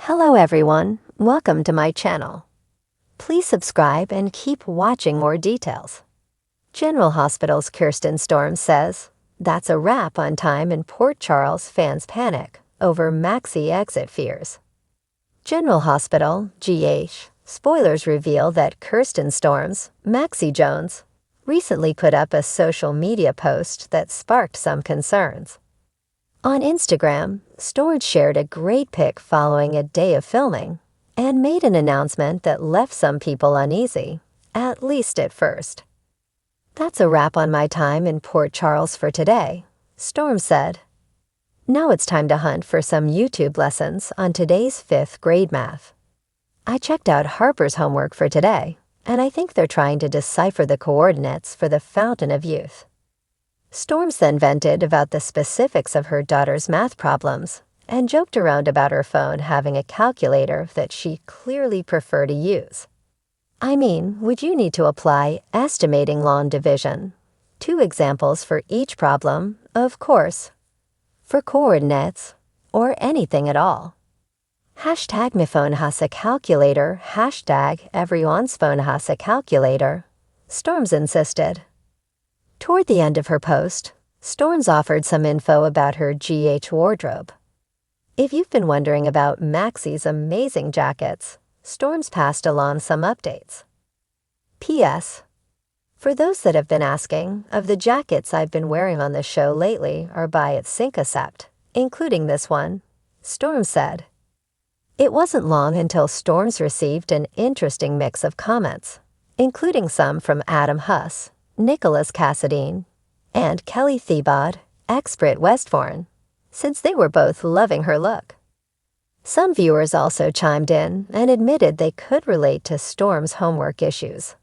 Hello everyone, welcome to my channel. Please subscribe and keep watching more details. General Hospital's Kirsten Storms says, "That's a wrap on time in Port Charles fans panic over Maxie exit fears." General Hospital, GH, spoilers reveal that Kirsten Storms, Maxie Jones, recently put up a social media post that sparked some concerns. On Instagram, Storms shared a great pic following a day of filming and made an announcement that left some people uneasy, at least at first. "That's a wrap on my time in Port Charles for today," Storms said. "Now it's time to hunt for some YouTube lessons on today's 5th grade math. I checked out Harper's homework for today, and I think they're trying to decipher the coordinates for the Fountain of Youth." Storms then vented about the specifics of her daughter's math problems and joked around about her phone having a calculator that she clearly preferred to use. "I mean, would you need to apply estimating long division? 2 examples for each problem, of course. For coordinates, or anything at all. Hashtag my phone has a calculator, hashtag everyone's phone has a calculator," Storms insisted. Toward the end of her post, Storms offered some info about her GH wardrobe. If you've been wondering about Maxie's amazing jackets, Storms passed along some updates. P.S. For those that have been asking, of the jackets I've been wearing on the show lately are by Syncocept, including this one, Storms said. It wasn't long until Storms received an interesting mix of comments, including some from Adam Huss, Nicholas Cassadine, and Kelly Thiebaud, ex-Brit Westbourne, since they were both loving her look. Some viewers also chimed in and admitted they could relate to Storm's homework issues.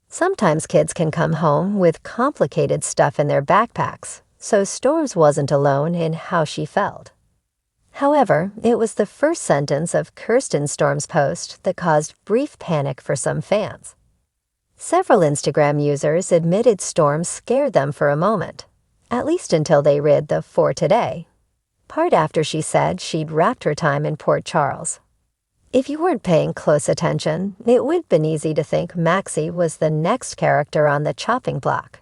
Sometimes kids can come home with complicated stuff in their backpacks, so Storms wasn't alone in how she felt. However, it was the first sentence of Kirsten Storms' post that caused brief panic for some fans. Several Instagram users admitted Storms scared them for a moment, at least until they read the "for today" part after she said she'd wrapped her time in Port Charles. If you weren't paying close attention, it would have been easy to think Maxie was the next character on the chopping block.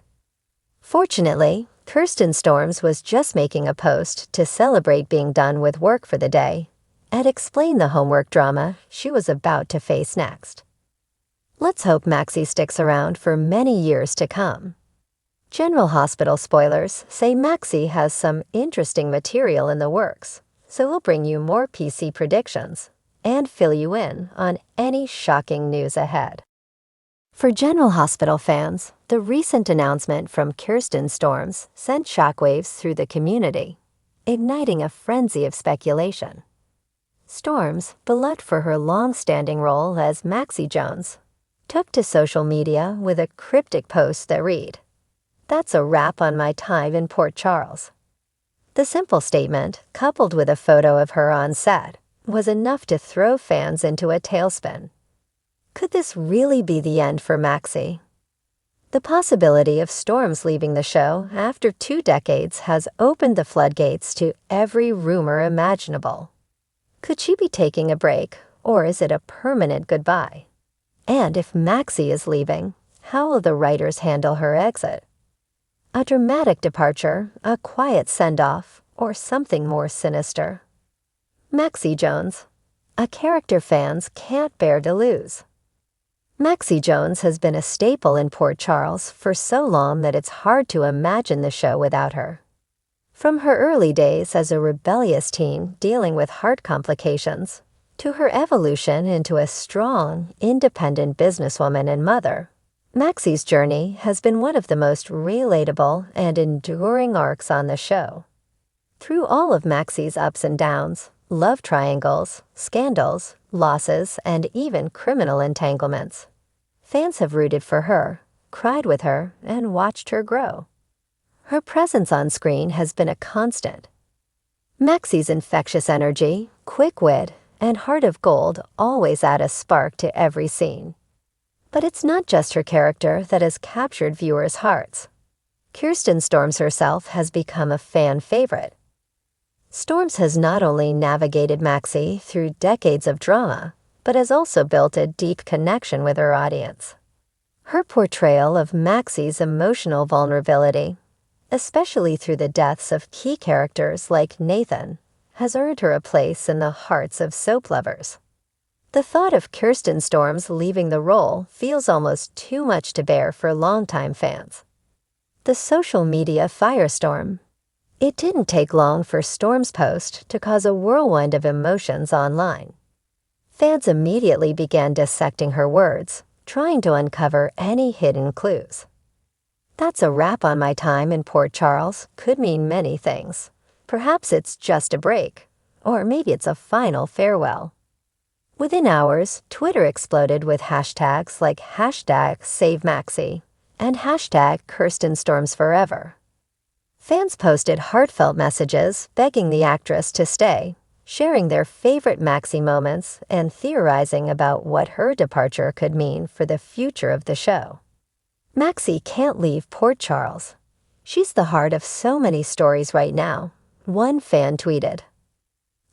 Fortunately, Kirsten Storms was just making a post to celebrate being done with work for the day and explain the homework drama she was about to face next. Let's hope Maxie sticks around for many years to come. General Hospital spoilers say Maxie has some interesting material in the works, so we'll bring you more PC predictions and fill you in on any shocking news ahead. For General Hospital fans, the recent announcement from Kirsten Storms sent shockwaves through the community, igniting a frenzy of speculation. Storms, beloved for her long-standing role as Maxie Jones, took to social media with a cryptic post that read, "That's a wrap on my time in Port Charles." The simple statement, coupled with a photo of her on set, was enough to throw fans into a tailspin. Could this really be the end for Maxie? The possibility of Storms leaving the show after 2 decades has opened the floodgates to every rumor imaginable. Could she be taking a break, or is it a permanent goodbye? And if Maxie is leaving, how will the writers handle her exit? A dramatic departure, a quiet send-off, or something more sinister? Maxie Jones, a character fans can't bear to lose. Maxie Jones has been a staple in Port Charles for so long that it's hard to imagine the show without her. From her early days as a rebellious teen dealing with heart complications, to her evolution into a strong, independent businesswoman and mother, Maxie's journey has been one of the most relatable and enduring arcs on the show. Through all of Maxie's ups and downs, love triangles, scandals, losses, and even criminal entanglements, fans have rooted for her, cried with her, and watched her grow. Her presence on screen has been a constant. Maxie's infectious energy, quick wit, and heart of gold always add a spark to every scene. But it's not just her character that has captured viewers' hearts. Kirsten Storms herself has become a fan favorite. Storms has not only navigated Maxie through decades of drama, but has also built a deep connection with her audience. Her portrayal of Maxie's emotional vulnerability, especially through the deaths of key characters like Nathan, has earned her a place in the hearts of soap lovers. The thought of Kirsten Storms leaving the role feels almost too much to bear for longtime fans. The social media firestorm. It didn't take long for Storm's post to cause a whirlwind of emotions online. Fans immediately began dissecting her words, trying to uncover any hidden clues. "That's a wrap on my time in Port Charles" could mean many things. Perhaps it's just a break, or maybe it's a final farewell. Within hours, Twitter exploded with hashtags like #SaveMaxie and #KirstenStormsForever. Fans posted heartfelt messages begging the actress to stay, sharing their favorite Maxie moments and theorizing about what her departure could mean for the future of the show. "Maxie can't leave Port Charles. She's the heart of so many stories right now," one fan tweeted.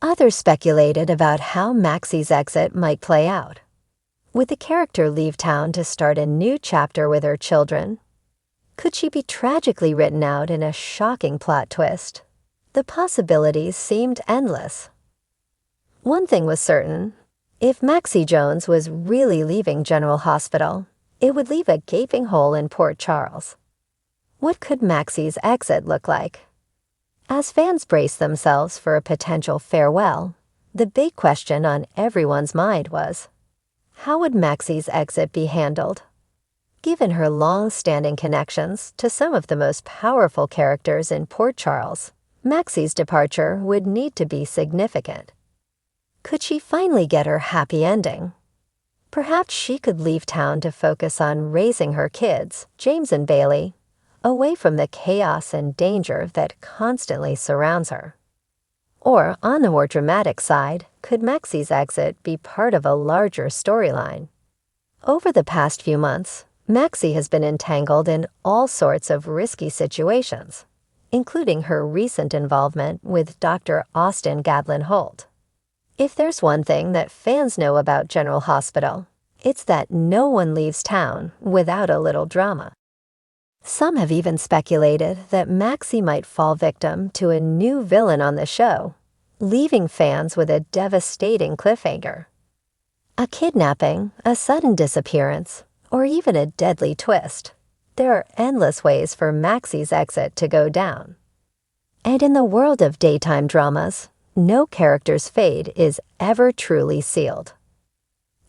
Others speculated about how Maxie's exit might play out. Would the character leave town to start a new chapter with her children? Could she be tragically written out in a shocking plot twist? The possibilities seemed endless. One thing was certain: if Maxie Jones was really leaving General Hospital, it would leave a gaping hole in Port Charles. What could Maxie's exit look like? As fans braced themselves for a potential farewell, the big question on everyone's mind was, how would Maxie's exit be handled? Given her long-standing connections to some of the most powerful characters in Port Charles, Maxie's departure would need to be significant. Could she finally get her happy ending? Perhaps she could leave town to focus on raising her kids, James and Bailey, away from the chaos and danger that constantly surrounds her. Or, on the more dramatic side, could Maxie's exit be part of a larger storyline? Over the past few months, Maxie has been entangled in all sorts of risky situations, including her recent involvement with Dr. Austin Gadlin Holt. If there's one thing that fans know about General Hospital, it's that no one leaves town without a little drama. Some have even speculated that Maxie might fall victim to a new villain on the show, leaving fans with a devastating cliffhanger. A kidnapping, a sudden disappearance, or even a deadly twist. There are endless ways for Maxie's exit to go down. And in the world of daytime dramas, no character's fate is ever truly sealed.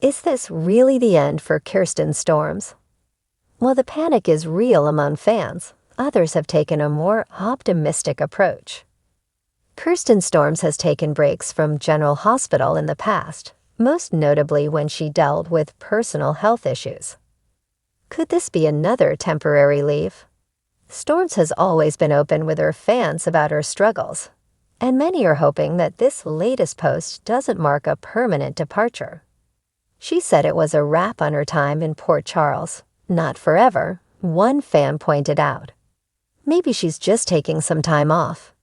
Is this really the end for Kirsten Storms? While the panic is real among fans, others have taken a more optimistic approach. Kirsten Storms has taken breaks from General Hospital in the past, most notably when she dealt with personal health issues. Could this be another temporary leave? Storms has always been open with her fans about her struggles, and many are hoping that this latest post doesn't mark a permanent departure. She said it was a wrap on her time in Port Charles. Not forever, one fan pointed out. Maybe she's just taking some time off.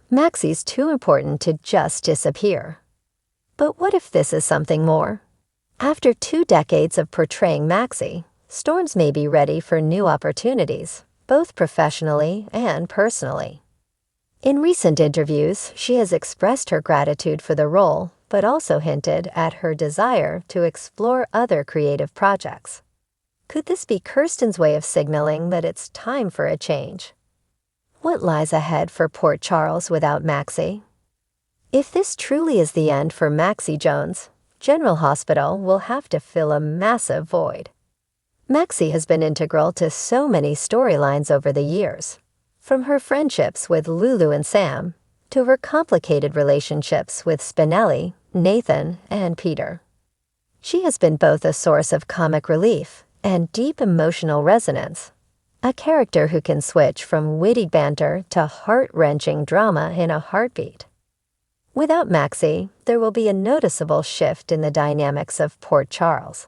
Maxie's too important to just disappear. But what if this is something more? After 2 decades of portraying Maxie, Storms may be ready for new opportunities, both professionally and personally. In recent interviews, she has expressed her gratitude for the role, but also hinted at her desire to explore other creative projects. Could this be Kirsten's way of signaling that it's time for a change? What lies ahead for Port Charles without Maxie? If this truly is the end for Maxie Jones, General Hospital will have to fill a massive void. Maxie has been integral to so many storylines over the years, from her friendships with Lulu and Sam to her complicated relationships with Spinelli, Nathan, and Peter. She has been both a source of comic relief and deep emotional resonance, a character who can switch from witty banter to heart-wrenching drama in a heartbeat. Without Maxie, there will be a noticeable shift in the dynamics of Port Charles.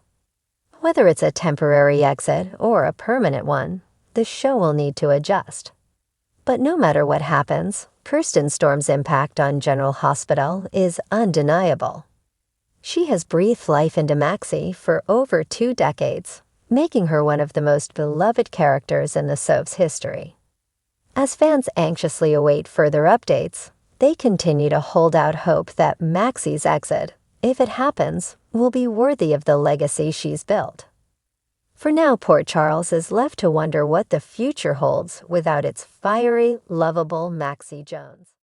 Whether it's a temporary exit or a permanent one, the show will need to adjust. But no matter what happens, Kirsten Storm's impact on General Hospital is undeniable. She has breathed life into Maxie for over 2 decades, making her one of the most beloved characters in the soap's history. As fans anxiously await further updates, they continue to hold out hope that Maxie's exit, if it happens, will be worthy of the legacy she's built. For now, Port Charles is left to wonder what the future holds without its fiery, lovable Maxie Jones.